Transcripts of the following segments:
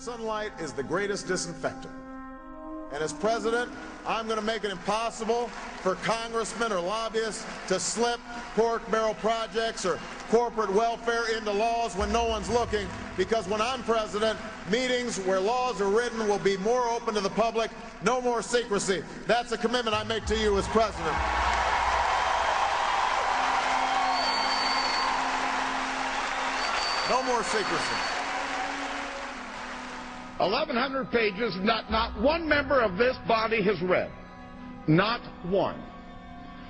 Sunlight is the greatest disinfectant. And as president, I'm going to make it impossible for congressmen or lobbyists to slip pork barrel projects or corporate welfare into laws when no one's looking, because when I'm president, meetings where laws are written will be more open to the public, no more secrecy. That's a commitment I make to you as president. No more secrecy. 1,100 pages, not one member of this body has read. Not one.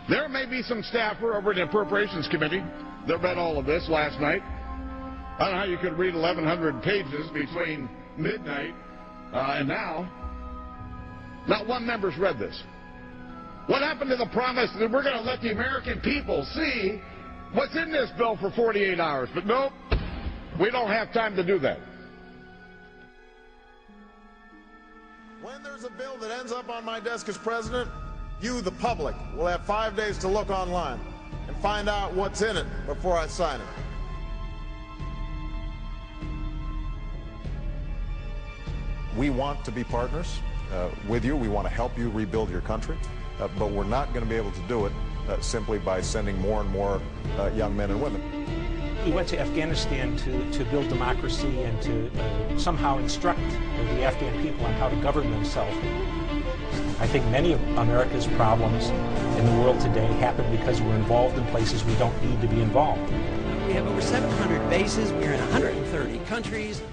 There may be some staffer over at the Appropriations Committee that read all of this last night. I don't know how you could read 1,100 pages between midnight and now. Not one member's read this. What happened to the promise that we're going to let the American people see what's in this bill for 48 hours? But nope, we don't have time to do that. When there's a bill that ends up on my desk as president, you, the public, will have 5 days to look online and find out what's in it before I sign it. We want to be partners with you. We want to help you rebuild your country, but we're not going to be able to do it simply by sending more and more young men and women. He went to Afghanistan to build democracy and to somehow instruct the Afghan people on how to govern themselves. I think many of America's problems in the world today happen because we're involved in places we don't need to be involved. We have over 700 bases. We're in 130 countries.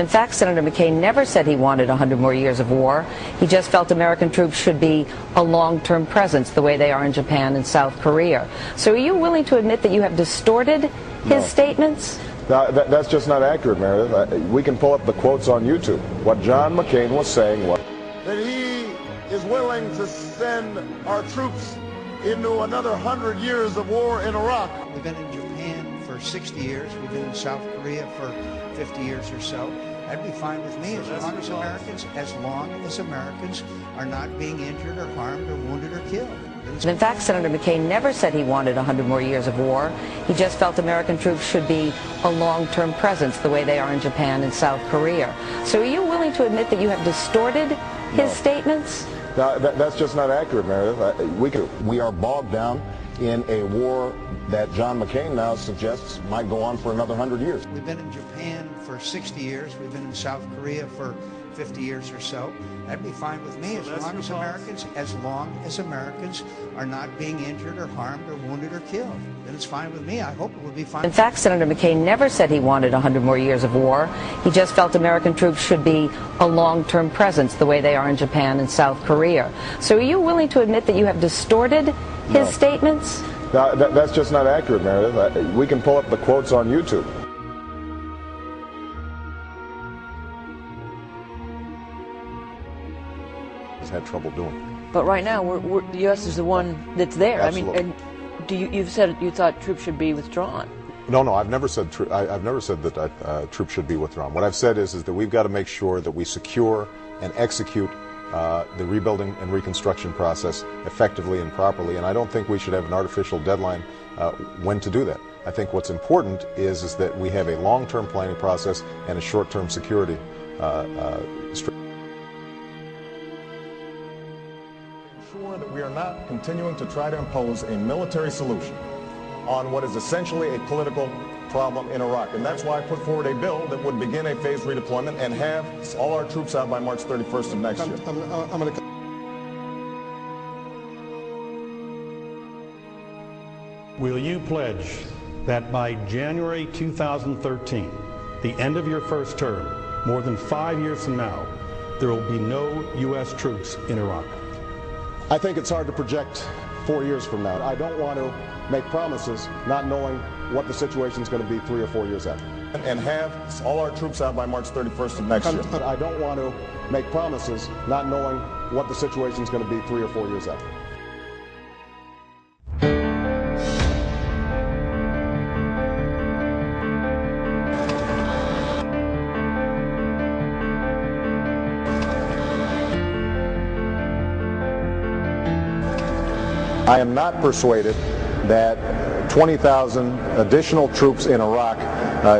In fact, Senator McCain never said he wanted 100 more years of war. He just felt American troops should be a long-term presence the way they are in Japan and South Korea. So are you willing to admit that you have distorted his statements? That's just not accurate, Meredith. We can pull up the quotes on YouTube. What John McCain was saying was that he is willing to send our troops into another 100 years of war in Iraq. We've been in Japan for 60 years. We've been in South Korea for 50 years or so. That'd be fine with me as long as Americans are not being injured or harmed or wounded or killed. In fact, Senator McCain never said he wanted 100 more years of war. He just felt American troops should be a long-term presence the way they are in Japan and South Korea. So are you willing to admit that you have distorted his statements? That's just not accurate, Meredith. We are bogged down in a war that John McCain now suggests might go on for another 100 years. We've been in Japan for 60 years. We've been in South Korea for 50 years or so. That'd be fine with me as long as Americans are not being injured or harmed or wounded or killed. Then it's fine with me. I hope it will be fine. In fact, Senator McCain never said he wanted 100 more years of war. He just felt American troops should be a long-term presence the way they are in Japan and South Korea. So are you willing to admit that you have distorted his statements? That's just not accurate, Meredith. We can pull up the quotes on YouTube. Had trouble doing. But right now, the U.S. is the one that's there. Absolutely. I mean, and you've said you thought troops should be withdrawn. No, I've never said that troops should be withdrawn. What I've said is that we've got to make sure that we secure and execute the rebuilding and reconstruction process effectively and properly. And I don't think we should have an artificial deadline when to do that. I think what's important is that we have a long-term planning process and a short-term security strategy. Ensure that we are not continuing to try to impose a military solution on what is essentially a political problem in Iraq. And that's why I put forward a bill that would begin a phased redeployment and have all our troops out by March 31st of next year. Will you pledge that by January 2013, the end of your first term, more than 5 years from now, there will be no U.S. troops in Iraq? I think it's hard to project 4 years from now. I don't want to make promises not knowing what the situation is going to be 3 or 4 years after. And have all our troops out by March 31st of next year. I don't want to make promises not knowing what the situation is going to be 3 or 4 years after. I am not persuaded that 20,000 additional troops in Iraq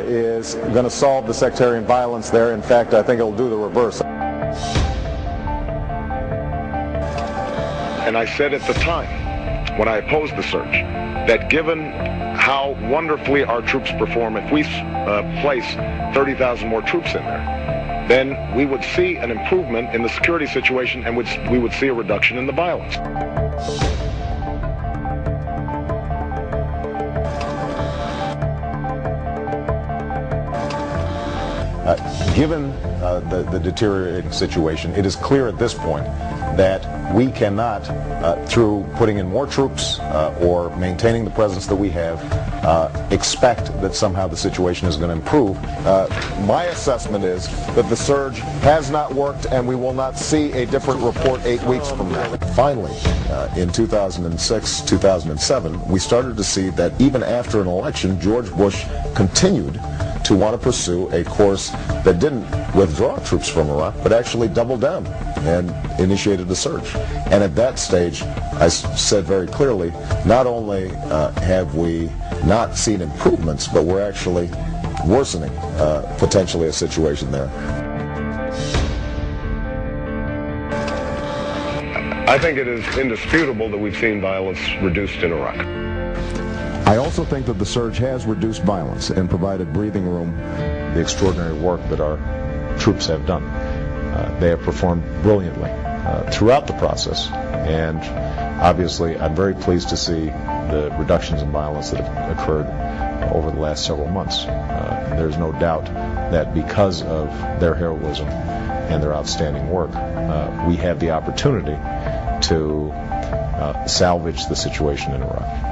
is going to solve the sectarian violence there. In fact, I think it'll do the reverse. And I said at the time, when I opposed the surge, that given how wonderfully our troops perform, if we place 30,000 more troops in there, then we would see an improvement in the security situation and we would see a reduction in the violence. Given the deteriorating situation, it is clear at this point that we cannot, through putting in more troops or maintaining the presence that we have, expect that somehow the situation is going to improve. My assessment is that the surge has not worked and we will not see a different report 8 weeks from now. Finally, in 2006, 2007, we started to see that even after an election, George Bush continued to want to pursue a course that didn't withdraw troops from Iraq, but actually doubled down and initiated a surge. And at that stage, I said very clearly, not only have we not seen improvements, but we're actually worsening potentially a situation there. I think it is indisputable that we've seen violence reduced in Iraq. I also think that the surge has reduced violence and provided breathing room. The extraordinary work that our troops have done. They have performed brilliantly throughout the process, and obviously I'm very pleased to see the reductions in violence that have occurred over the last several months. There's no doubt that because of their heroism and their outstanding work, we have the opportunity to salvage the situation in Iraq.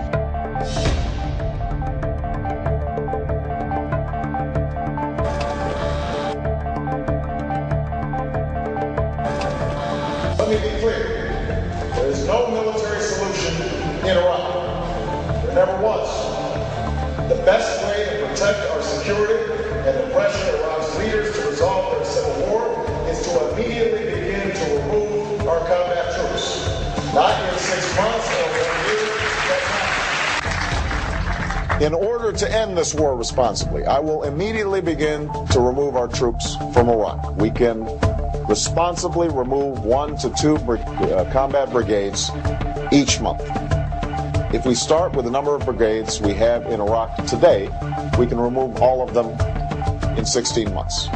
Let me be clear. There is no military solution in Iraq. There never was. The best way to protect our security and to pressure Iraq's leaders to resolve their civil war is to immediately begin to remove our combat troops. Not in 6 months or 1 year. In order to end this war responsibly, I will immediately begin to remove our troops from Iraq. We can responsibly remove 1 to 2 combat brigades each month. If we start with the number of brigades we have in Iraq today, we can remove all of them in 16 months.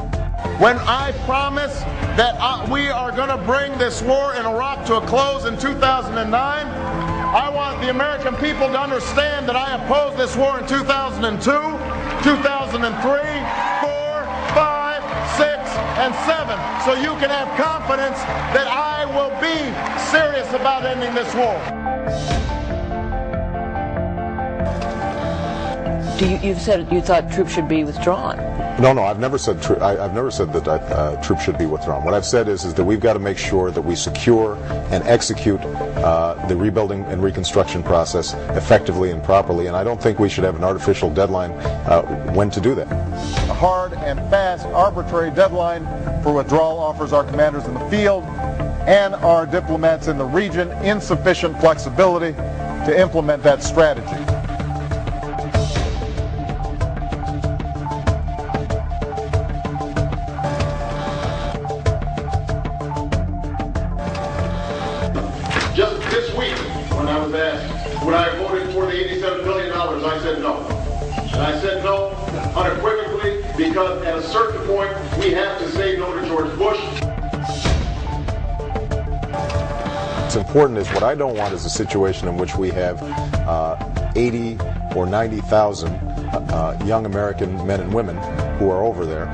When I promise that we are going to bring this war in Iraq to a close in 2009, I want the American people to understand that I opposed this war in 2002, 2003, 4, 5, 6, and 7. So you can have confidence that I will be serious about ending this war. You've said you thought troops should be withdrawn. No, I've never said that troops should be withdrawn. What I've said is that we've got to make sure that we secure and execute the rebuilding and reconstruction process effectively and properly, and I don't think we should have an artificial deadline when to do that. A hard and fast, arbitrary deadline for withdrawal offers our commanders in the field and our diplomats in the region insufficient flexibility to implement that strategy. Just this week, when I was asked, would I have voted for the $87 billion, I said no. And I said no unequivocally because at a certain point, we have to say no to George Bush. What's important is what I don't want is a situation in which we have 80 or 90,000 young American men and women who are over there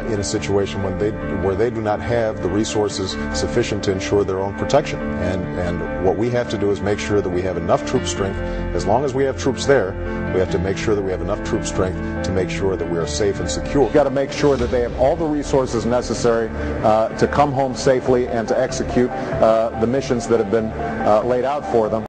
in a situation where they do not have the resources sufficient to ensure their own protection. And what we have to do is make sure that we have enough troop strength. As long as we have troops there, we have to make sure that we have enough troop strength to make sure that we are safe and secure. We've got to make sure that they have all the resources necessary to come home safely and to execute the missions that have been laid out for them.